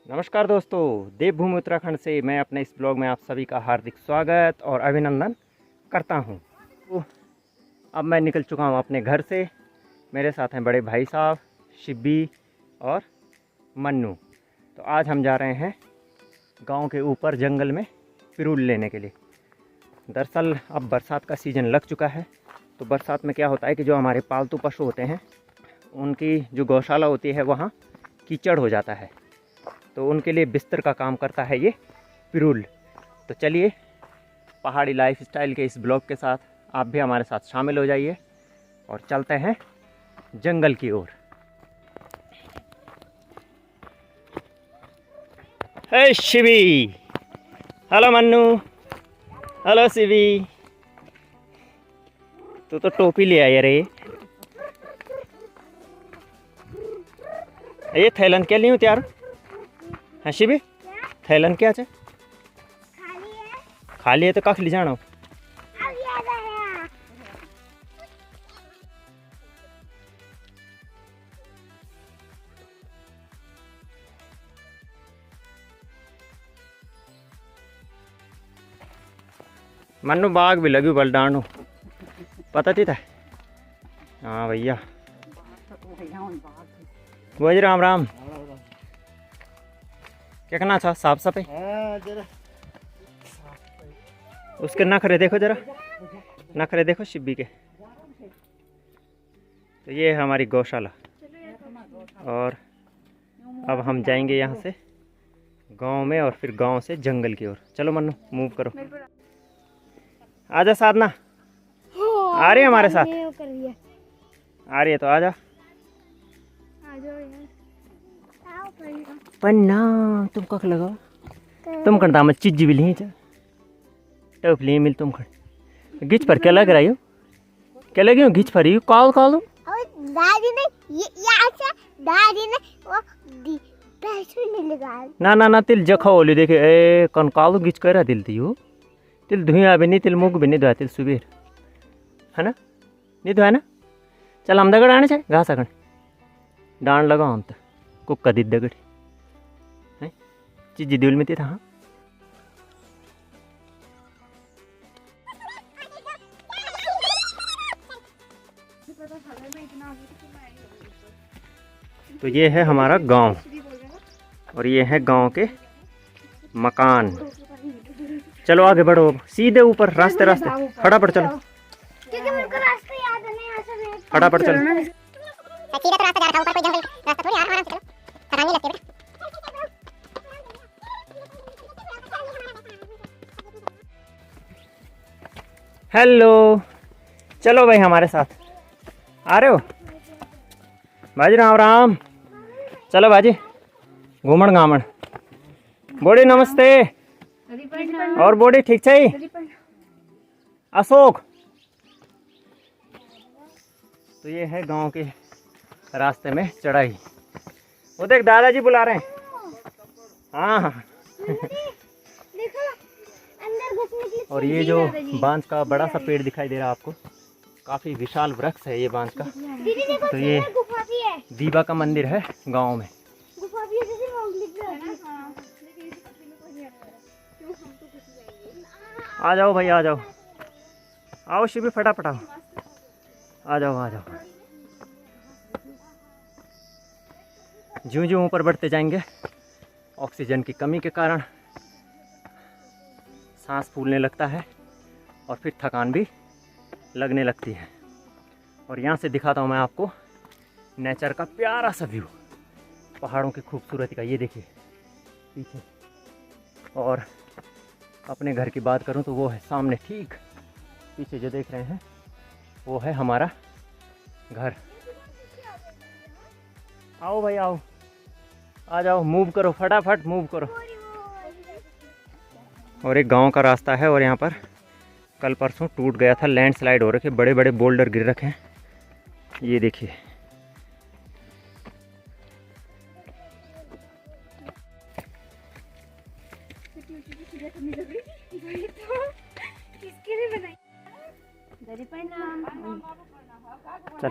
नमस्कार दोस्तों, देवभूमि उत्तराखंड से मैं अपने इस ब्लॉग में आप सभी का हार्दिक स्वागत और अभिनंदन करता हूं। तो अब मैं निकल चुका हूं अपने घर से। मेरे साथ हैं बड़े भाई साहब शिब्बी और मन्नू। तो आज हम जा रहे हैं गांव के ऊपर जंगल में पिरूल लेने के लिए। दरअसल अब बरसात का सीज़न लग चुका है, तो बरसात में क्या होता है कि जो हमारे पालतू पशु होते हैं उनकी जो गौशाला होती है वहाँ कीचड़ हो जाता है, तो उनके लिए बिस्तर का काम करता है ये पिरूल। तो चलिए पहाड़ी लाइफस्टाइल के इस ब्लॉग के साथ आप भी हमारे साथ शामिल हो जाइए और चलते हैं जंगल की ओर। हे शिवी, हेलो मन्नू, हेलो शिवी। तू तो टोपी ले आया रे। ये थैलन क्या ली हूँ त्यार है शिवी? थैलन क्या है? खाली है तो कख ले जाना। मन्नू बाग भी लगी बल डांडू पता थी था। हाँ भैया बोझ राम राम। क्या करना था? साफ सफाई उसके नखरे देखो जरा, नखरे देखो शिब्बी के। तो ये है हमारी गौशाला और अब हम जाएंगे यहाँ से गांव में और फिर गांव से जंगल की ओर। चलो मन्नू मूव करो। आजा साधना, आ रही है हमारे साथ? आ रही है तो आजा। पन्ना तुम कख लगा तुम कण दाम चीज भी ली टफ ली मिल तुम कण गिच पर क्या लग रही हो? क्या लगी हो गिच पर? कॉल कॉल दादी ने दादी ने वो पैसे नहीं लगा ना ना ना तिल जखा ओली देखे ए कन कालो गिच करा दिल दी हो। तिल धुआ भी नहीं, तिल मुख भी नहीं धोया, तिल सुबेर है ना, नहीं धोया ना। चल हम दगड़ आने चाहिए घास अगण डांड लगाओ हम तो कुक्का दी दगड़ है चीज दिल में था। हाँ तो ये है हमारा गांव और ये है गांव के मकान। चलो आगे बढ़ो, सीधे ऊपर रास्ते रास्ते फटाफट चलो, क्योंकि मेरे को रास्ता याद नहीं आ रहा। फटाफट चलो। सीधा तो रास्ता जा रहा ऊपर कोई जंगल रास्ता थोड़ी आराम से चलो, थकान नहीं लगती हेलो, चलो भाई हमारे साथ आ रहे हो? बाजी राम राम। चलो बाजी घूमण घामण। बोड़ी नमस्ते। और बोड़ी ठीक चाहिए? अशोक। तो ये है गांव के रास्ते में चढ़ाई। वो देख दादाजी बुला रहे हैं। हाँ हाँ देखो अंदर घुसने के लिए। और ये जो बांस का बड़ा सा पेड़ दिखाई दे रहा है आपको, काफी विशाल वृक्ष है ये बांस का। दीदी देखो तो ये गुफा भी है, दीवा का मंदिर है गांव में। गुफा भी है जैसे मोगली है ना। हां आ जाओ भाई आ जाओ, आओ शिवी फटाफट आओ, आ जाओ आ जाओ। ज्यों ज्यों ऊपर बढ़ते जाएंगे ऑक्सीजन की कमी के कारण सांस फूलने लगता है और फिर थकान भी लगने लगती है। और यहाँ से दिखाता हूँ मैं आपको नेचर का प्यारा सा व्यू, पहाड़ों की खूबसूरती का। ये देखिए पीछे। और अपने घर की बात करूँ तो वो है सामने, ठीक पीछे जो देख रहे हैं वो है हमारा घर। आओ भाई आओ, आ जाओ, मूव करो फटाफट मूव करो। और एक गांव का रास्ता है और यहाँ पर कल परसों टूट गया था, लैंडस्लाइड हो रखे, बड़े बड़े बोल्डर गिर रखे हैं। ये देखिए चल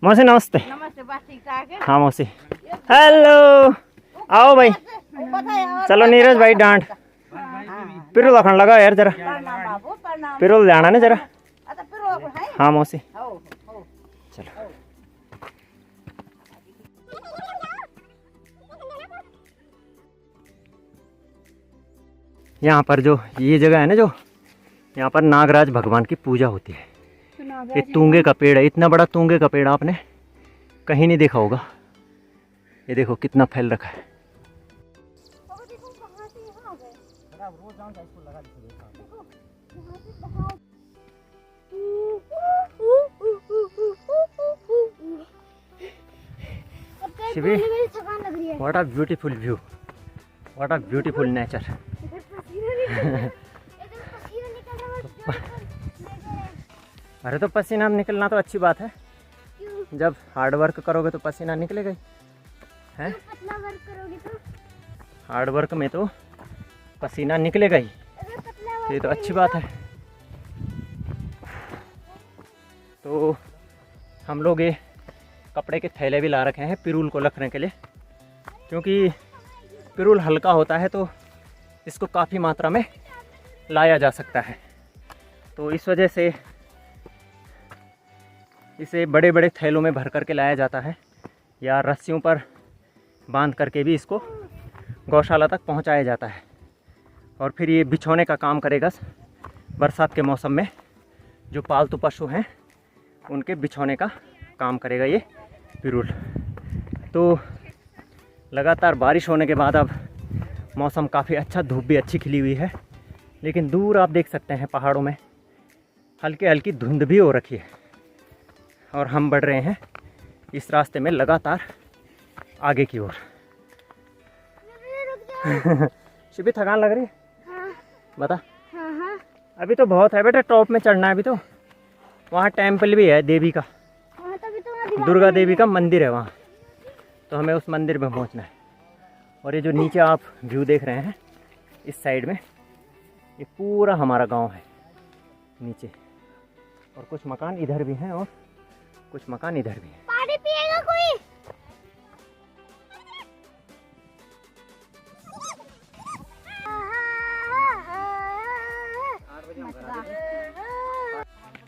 मौसी नमस्ते। नमस्ते, बस ठीक ठाक है। हाँ मौसी, हेलो, आओ भाई। चलो नीरज भाई डांट पिरुल रखने लगा यार जरा, प्रणाम बाबू, प्रणाम। पिरुल जाना ना जरा। अच्छा, फिर वो है। हाँ मौसी हो। चलो। यहाँ पर जो ये जगह है ना, जो यहाँ पर नागराज भगवान की पूजा होती है। ये तूंगे का पेड़ है, इतना बड़ा तूंगे का पेड़ आपने कहीं नहीं देखा होगा। ये देखो कितना फैल रखा है। Shivi, what a beautiful view, what a beautiful nature. अरे तो पसीना निकलना तो अच्छी बात है, जब हार्ड वर्क करोगे तो पसीना निकलेगा ही है। हार्ड वर्क में तो पसीना निकलेगा ही, तो ये तो अच्छी बात है। तो हम लोग ये कपड़े के थैले भी ला रखे हैं पिरुल को रखने के लिए, क्योंकि पिरुल हल्का होता है तो इसको काफ़ी मात्रा में लाया जा सकता है। तो इस वजह से इसे बड़े बड़े थैलों में भर करके लाया जाता है, या रस्सियों पर बांध करके भी इसको गौशाला तक पहुंचाया जाता है। और फिर ये बिछोने का काम करेगा बरसात के मौसम में। जो पालतू पशु हैं उनके बिछोने का काम करेगा ये पिरुल। तो लगातार बारिश होने के बाद अब मौसम काफ़ी अच्छा, धूप भी अच्छी खिली हुई है, लेकिन दूर आप देख सकते हैं पहाड़ों में हल्की हल्की धुंध भी हो रखी है। और हम बढ़ रहे हैं इस रास्ते में लगातार आगे की ओर। शिवी थकान लग रही है? हाँ। बता। हाँ। अभी तो बहुत है बेटा, टॉप में चढ़ना है अभी तो। वहाँ टेम्पल भी है देवी का, दुर्गा देवी का मंदिर है वहाँ, तो हमें उस मंदिर में पहुँचना है। और ये जो नीचे आप व्यू देख रहे हैं इस साइड में, ये पूरा हमारा गांव है नीचे, और कुछ मकान इधर भी हैं और कुछ मकान इधर भी हैं। पानी पिएगा कोई?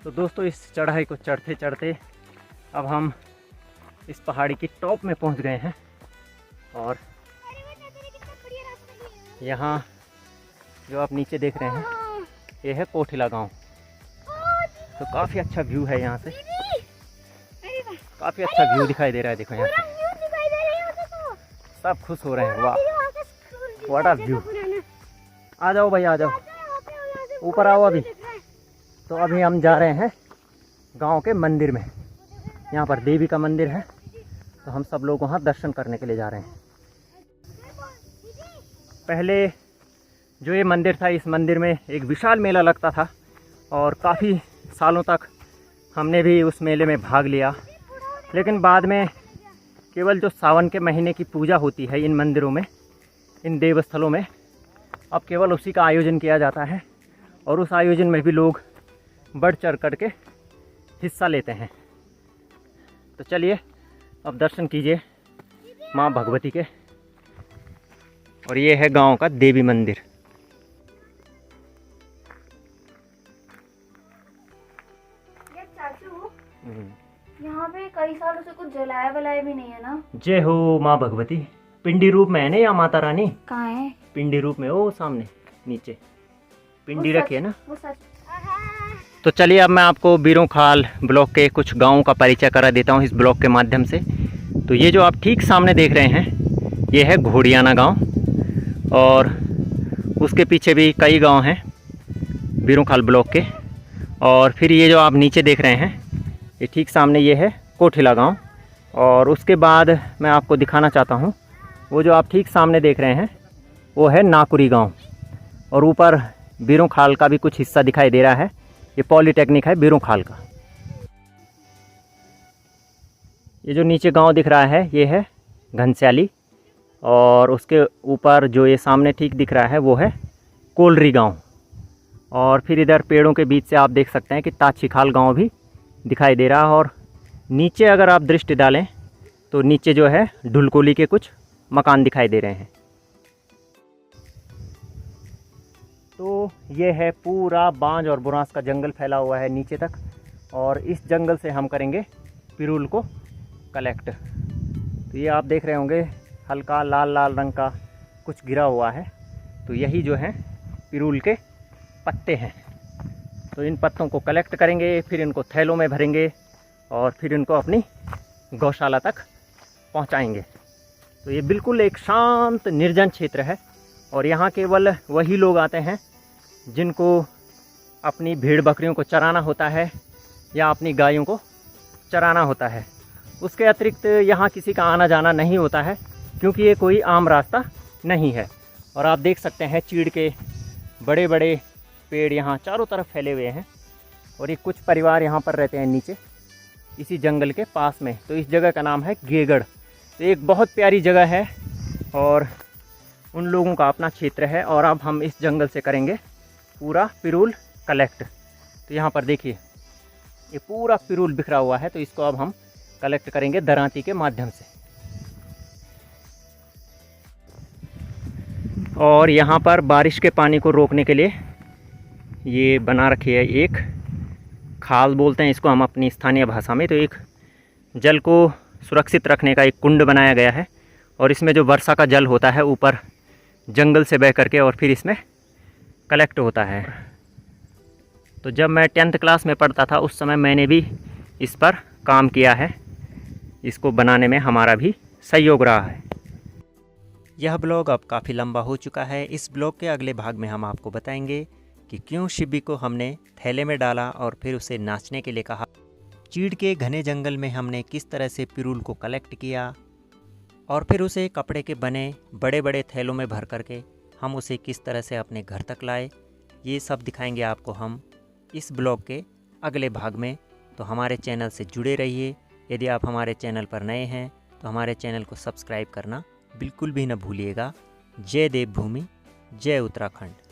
तो दोस्तों इस चढ़ाई को चढ़ते चढ़ते अब हम इस पहाड़ी की टॉप में पहुंच गए हैं। और यहाँ जो आप नीचे देख रहे हैं ये है कोठिला गांव। तो काफ़ी अच्छा व्यू है यहाँ से, काफ़ी अच्छा व्यू दिखाई दे रहा है। देखो यहाँ से सब खुश हो रहे हैं, वाह व्हाट अ व्यू। आ जाओ भाई, आ जाओ, ऊपर आओ। अभी तो अभी हम जा रहे हैं गांव के मंदिर में। यहाँ पर देवी का मंदिर है, तो हम सब लोग वहाँ दर्शन करने के लिए जा रहे हैं। पहले जो ये मंदिर था, इस मंदिर में एक विशाल मेला लगता था, और काफ़ी सालों तक हमने भी उस मेले में भाग लिया। लेकिन बाद में केवल जो सावन के महीने की पूजा होती है इन मंदिरों में, इन देवस्थलों में, अब केवल उसी का आयोजन किया जाता है। और उस आयोजन में भी लोग बढ़ चढ़ करके हिस्सा लेते हैं। तो चलिए अब दर्शन कीजिए माँ भगवती के। और ये है गांव का देवी मंदिर। चाचू, यहाँ पे कई सालों से कुछ जलाया वलाया भी नहीं है ना? जय हो माँ भगवती। पिंडी रूप में है ना या माता रानी? कहाँ है? पिंडी रूप में, ओ सामने नीचे पिंडी रखी है ना। वो सच। तो चलिए अब मैं आपको बीरोंखाल ब्लॉक के कुछ गांवों का परिचय करा देता हूं इस ब्लॉक के माध्यम से। तो ये जो आप ठीक सामने देख रहे हैं ये है घोड़ियाना गांव, और उसके पीछे भी कई गांव हैं बीरोंखाल ब्लॉक के। और फिर ये जो आप नीचे देख रहे हैं ये ठीक सामने ये है कोठिला गांव। और उसके बाद मैं आपको दिखाना चाहता हूं वो जो आप ठीक सामने देख रहे हैं वो है नाकुरी गांव। और ऊपर बीरोंखाल का भी कुछ हिस्सा दिखाई दे रहा है, ये पॉलीटेक्निक है बीरोंखाल का। ये जो नीचे गांव दिख रहा है ये है घनश्याली, और उसके ऊपर जो ये सामने ठीक दिख रहा है वो है कोलरी गांव। और फिर इधर पेड़ों के बीच से आप देख सकते हैं कि ताछीखाल गांव भी दिखाई दे रहा है। और नीचे अगर आप दृष्टि डालें तो नीचे जो है ढुलकोली के कुछ मकान दिखाई दे रहे हैं। तो ये है पूरा बांज और बुरांस का जंगल फैला हुआ है नीचे तक, और इस जंगल से हम करेंगे पिरूल को कलेक्ट। तो ये आप देख रहे होंगे हल्का लाल लाल रंग का कुछ गिरा हुआ है, तो यही जो है पिरूल के पत्ते हैं। तो इन पत्तों को कलेक्ट करेंगे, फिर इनको थैलों में भरेंगे और फिर इनको अपनी गौशाला तक पहुंचाएंगे। तो ये बिल्कुल एक शांत निर्जन क्षेत्र है, और यहाँ केवल वही लोग आते हैं जिनको अपनी भेड़ बकरियों को चराना होता है या अपनी गायों को चराना होता है। उसके अतिरिक्त यहाँ किसी का आना जाना नहीं होता है, क्योंकि ये कोई आम रास्ता नहीं है। और आप देख सकते हैं चीड़ के बड़े बड़े पेड़ यहाँ चारों तरफ फैले हुए हैं, और ये कुछ परिवार यहाँ पर रहते हैं नीचे इसी जंगल के पास में। तो इस जगह का नाम है गेगड़। तो एक बहुत प्यारी जगह है और उन लोगों का अपना क्षेत्र है। और अब हम इस जंगल से करेंगे पूरा पिरूल कलेक्ट। तो यहाँ पर देखिए ये पूरा पिरूल बिखरा हुआ है, तो इसको अब हम कलेक्ट करेंगे दरांती के माध्यम से। और यहाँ पर बारिश के पानी को रोकने के लिए ये बना रखी है एक खाल बोलते हैं इसको हम अपनी स्थानीय भाषा में। तो एक जल को सुरक्षित रखने का एक कुंड बनाया गया है, और इसमें जो वर्षा का जल होता है ऊपर जंगल से बह करके और फिर इसमें कलेक्ट होता है। तो जब मैं 10th क्लास में पढ़ता था उस समय मैंने भी इस पर काम किया है। इसको बनाने में हमारा भी सहयोग रहा है। यह ब्लॉग अब काफ़ी लंबा हो चुका है। इस ब्लॉग के अगले भाग में हम आपको बताएंगे कि क्यों शिब्बी को हमने थैले में डाला और फिर उसे नाचने के लिए कहा। चीड़ के घने जंगल में हमने किस तरह से पिरूल को कलेक्ट किया, और फिर उसे कपड़े के बने बड़े बड़े थैलों में भर करके हम उसे किस तरह से अपने घर तक लाए। ये सब दिखाएंगे आपको हम इस ब्लॉग के अगले भाग में। तो हमारे चैनल से जुड़े रहिए। यदि आप हमारे चैनल पर नए हैं तो हमारे चैनल को सब्सक्राइब करना बिल्कुल भी न भूलिएगा। जय देवभूमि, जय उत्तराखंड।